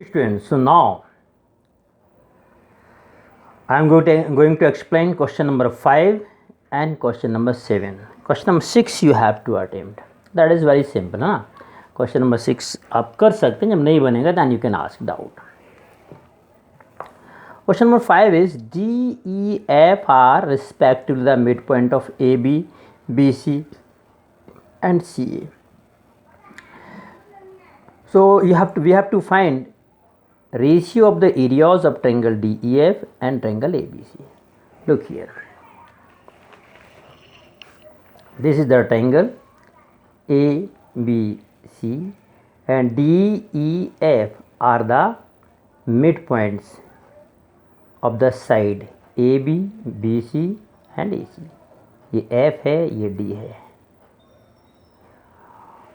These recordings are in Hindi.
Students, so now I am going to explain question number 5 and question number 7. Question number 6 you have to attempt. That is very simple, ना? Question number 6 आप कर सकते हैं, जब नहीं बनेगा then you can ask doubt. Question number 5 is D, E, F are respectively the midpoint of AB, BC and CA. So we have to find ratio of the areas of triangle DEF and triangle ABC. Look here. This is the triangle ABC and DEF are the midpoints of the side AB, BC and AC. ये F है, ये D है.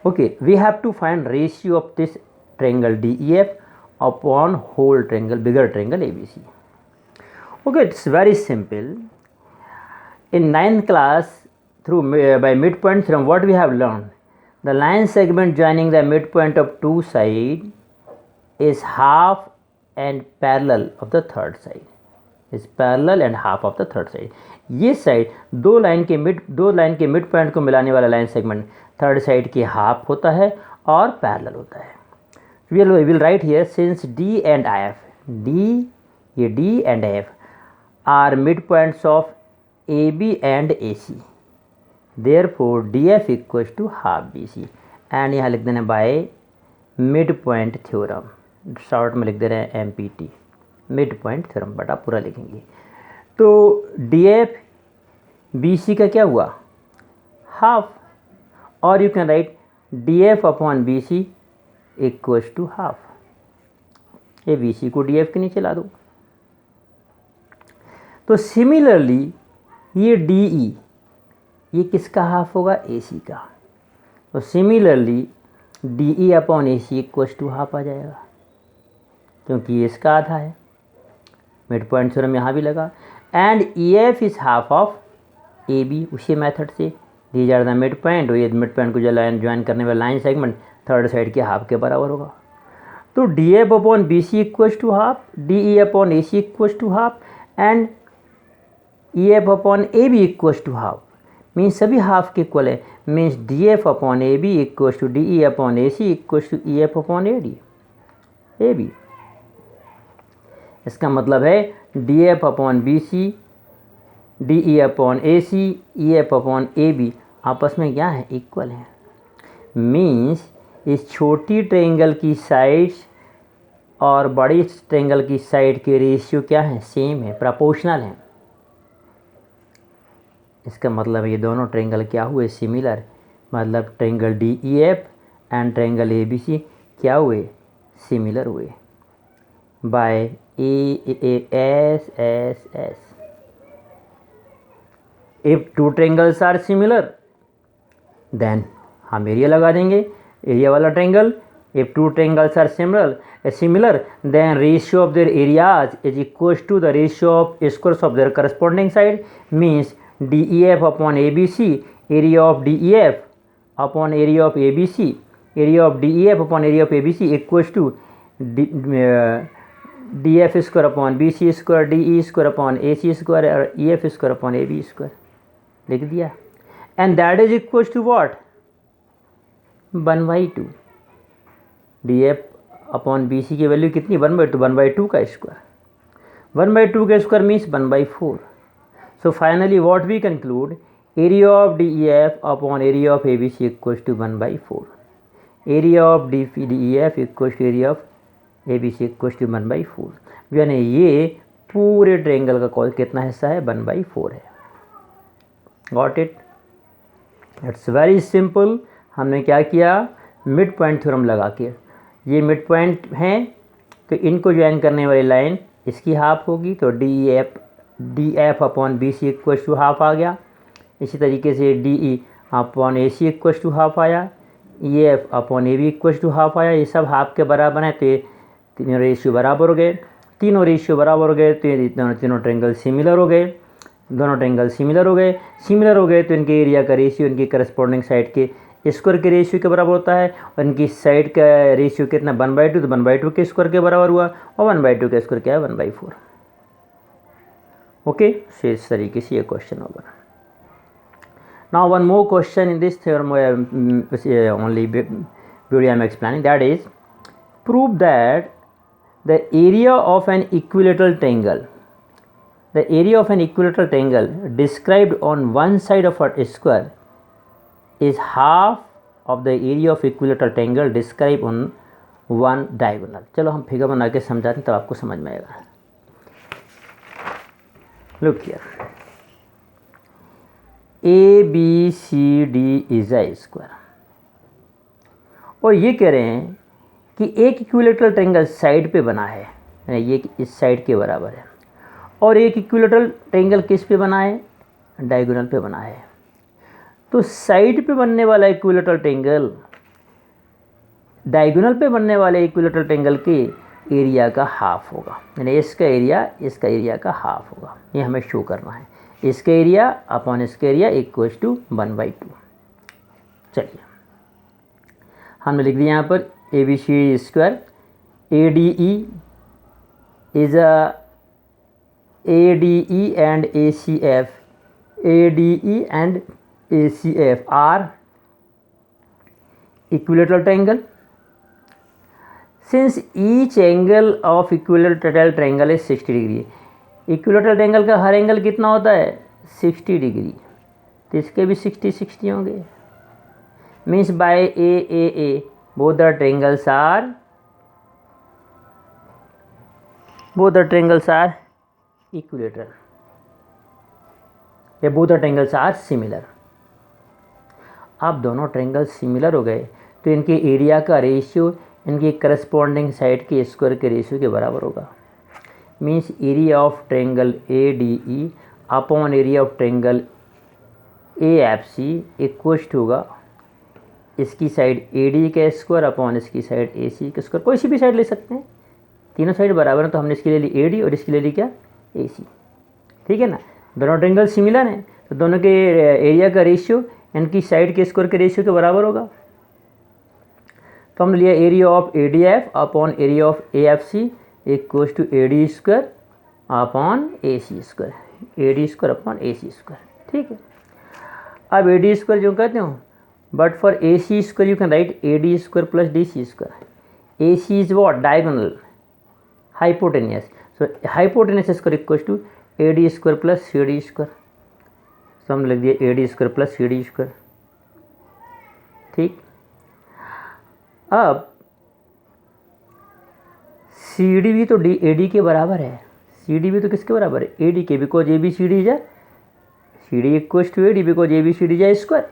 Okay, we have to find ratio of this triangle DEF upon whole triangle, bigger triangle ABC. Okay, it's very simple. In 9th class, by midpoint theorem, what we have learned? The line segment joining the midpoint of two sides is half and parallel of the third side. Is parallel and half of the third side. ये साइड दो लाइन के मिड पॉइंट को मिलाने वाला लाइन सेगमेंट थर्ड साइड की हाफ होता है और पैरेलल होता है. We will write here since D and F, D and F are midpoints of AB and AC. Therefore DF equals to half BC and यहाँ लिख देना by midpoint theorem. शॉर्ट में लिख दे रहे हैं MPT, midpoint theorem, बटा पूरा लिखेंगे. तो DF BC का क्या हुआ? हाफ. और you can write DF upon BC equals to half. ये BC को DF के नीचे ला दो. तो सिमिलरली ये DE ये किसका हाफ होगा? AC का. तो similarly DE upon AC equals to half आ जाएगा, क्योंकि ये इसका आधा है. मिड पॉइंट थ्योरम यहाँ भी लगा. And EF is half of AB. उसी मेथड से these are the mid point, ये मिड पॉइंट को जो लाइन ज्वाइन करने वाला लाइन सेगमेंट थर्ड साइड के हाफ के बराबर होगा. तो DF upon BC equals to half, DE upon AC equals to half and EF upon AB equals to half. Means सभी हाफ के इक्वल है. Means DF upon AB equals to DE upon AC equals to EF upon AB. इसका मतलब है DF upon BC, DE upon AC, EF upon AB आपस में क्या है? इक्वल है. मीन्स इस छोटी ट्रायंगल की साइड्स और बड़ी ट्रायंगल की साइड के रेशियो क्या है? सेम है, प्रोपोर्शनल है. इसका मतलब ये दोनों ट्रायंगल क्या हुए? सिमिलर. मतलब triangle DEF and triangle ABC क्या हुए? सिमिलर हुए by S. If two triangles are similar, then हम एरिया लगा देंगे. एरिया वाला triangle. If two triangles are similar, then ratio of their areas is equals to the ratio of squares of their corresponding side. Means DEF upon ABC, area of DEF upon area of ABC, area of DEF upon area of ABC equals to DF square upon BC square, DE square upon AC square और EF square upon AB square लिख दिया. And that is equals to what? 1/2. DF upon BC की वैल्यू कितनी? 1/2. 1/2 का स्क्वायर. 1/2 का square means 1/4. So finally what we conclude? Area of DEF upon area of ABC equals to 1/4. Area of DEF equals to area of ABC equals to 1/4. यानी ये पूरे ट्रायंगल का कॉल कितना हिस्सा है? 1/4 है. Got it? It's very simple. हमने क्या किया? मिड पॉइंट थ्योरम लगा के, ये मिड पॉइंट हैं तो इनको ज्वाइन करने वाली लाइन इसकी हाफ होगी. तो DF upon BC equals to half आ गया. इसी तरीके से DE upon AC equals to half आया. EF upon AB equals to half आया. ये सब हाफ के बराबर हैं, तो ये तीनों रेशियो बराबर हो गए. तीनों रेशियो बराबर हो गए तो ये तीनों ट्रायंगल सिमिलर हो गए. दोनों ट्रायंगल सिमिलर हो गए तो इनके एरिया का रेशियो इनकी करस्पॉन्डिंग साइड के स्क्वायर के रेशियो के बराबर होता है, और इनकी साइड का रेशियो कितना 1/2, तो 1/2 के स्क्वायर के बराबर हुआ, और 1/2 का स्क्वायर क्या है 1/4। ओके, सो इस तरीके से ये क्वेश्चन होगा। Now one more question in this theorem only video I am explaining, that is prove that the area of an equilateral triangle, the area of an equilateral triangle described on one side of a square is half of the area of equilateral triangle described on one diagonal। चलो हम फिगर बना के समझाते हैं तब आपको समझ में आएगा। Look here, ABCD is a square, और ये कह रहे हैं कि एक इक्विलेटरल ट्रायंगल साइड पे बना है, ये इस साइड के बराबर है, और एक इक्विलेटरल ट्रायंगल किस पे बना है, डायगोनल पे बना है। तो साइड पे बनने वाला इक्विलेटरल ट्रायंगल डायगोनल पे बनने वाले इक्विलेटरल ट्रायंगल के एरिया का हाफ होगा, यानी इसका एरिया का हाफ होगा। ये हमें शो करना है, इसका एरिया अपॉन इसका एरिया इक्वल्स टू 1/2। चलिए हमने लिख दिया यहाँ पर ABCD square, ADE is ADE and ACF, ADE and ACF are equilateral triangle. Since each angle of equilateral triangle is 60 degree, equilateral triangle का हर एंगल कितना होता है 60 डिग्री, तो इसके भी 60 होंगे। Means by AAA both the triangles are equilateral, या both the triangles are similar। अब दोनों ट्रायंगल सिमिलर हो गए तो इनके एरिया का रेशियो इनकी करस्पॉन्डिंग साइड के स्क्वायर के रेशियो के बराबर होगा। Means area of triangle ADE upon area of triangle AFC equals to होगा इसकी साइड AD का स्क्वायर अपॉन इसकी साइड AC का स्क्वायर। कोई सी भी साइड ले सकते हैं, तीनों साइड बराबर है, तो हमने इसके लिए ली AD और इसके लिए ली क्या AC। ठीक है ना, दोनों ट्रायंगल सिमिलर हैं तो दोनों के एरिया का रेशियो इनकी साइड के स्क्वायर के रेशियो के बराबर होगा। तो हमने लिया area of ADF upon area of AFC equals to AD square upon AC square, AD square upon AC square. ठीक है, अब AD स्क्वायर जो कहते हो, but for AC square you can write AD square plus DC square. AC is what, diagonal, hypotenuse, so hypotenuse square equals to AD square plus CD square. तो हमने लिख दिया AD square plus CD square. ठीक, अब CD भी तो AD के बराबर है, CD भी तो किसके बराबर है AD के, because ABCD is CD equals to AD because ABCD is square.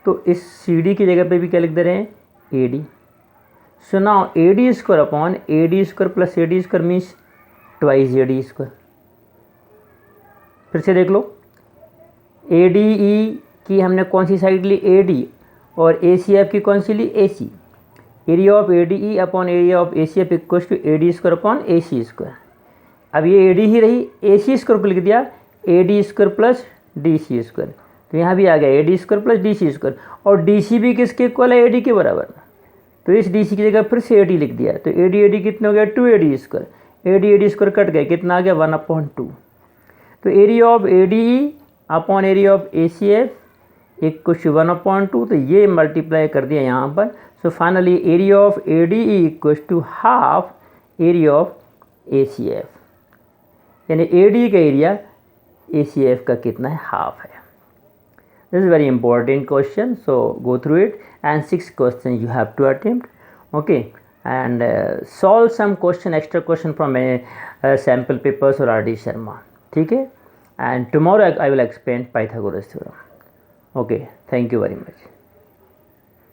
तो इस CD की जगह पे भी क्या लिख दे रहे हैं AD। So now AD square upon AD square plus AD square means twice AD square. फिर से देख लो, ADE की हमने कौन सी साइड ली AD, और ACF की कौन सी ली AC। Area of ADE upon area of ACF equals to AD square upon AC square. अब ये AD ही रही, AC स्क्वायर को लिख दिया AD square plus DC square, तो यहाँ भी आ गया AD square plus DC square, और DC भी किसके इक्वल है AD के बराबर, तो इस DC की जगह फिर से AD लिख दिया, तो AD कितना हो गया 2AD square, AD square cut गए, कितना आ गया 1/2। तो area of ADE upon area of ACF equal to 1/2, तो ये मल्टीप्लाई कर दिया यहाँ पर। So finally area of ADE equal to half area of ACF, यानी AD का एरिया ACF का कितना है, हाफ है। This is very important question, so go through it and 6 question you have to attempt, okay, and solve some question, extra question from sample papers or R.D. Sharma. ठीक है, and tomorrow I will explain Pythagoras theorem. Okay, thank you very much.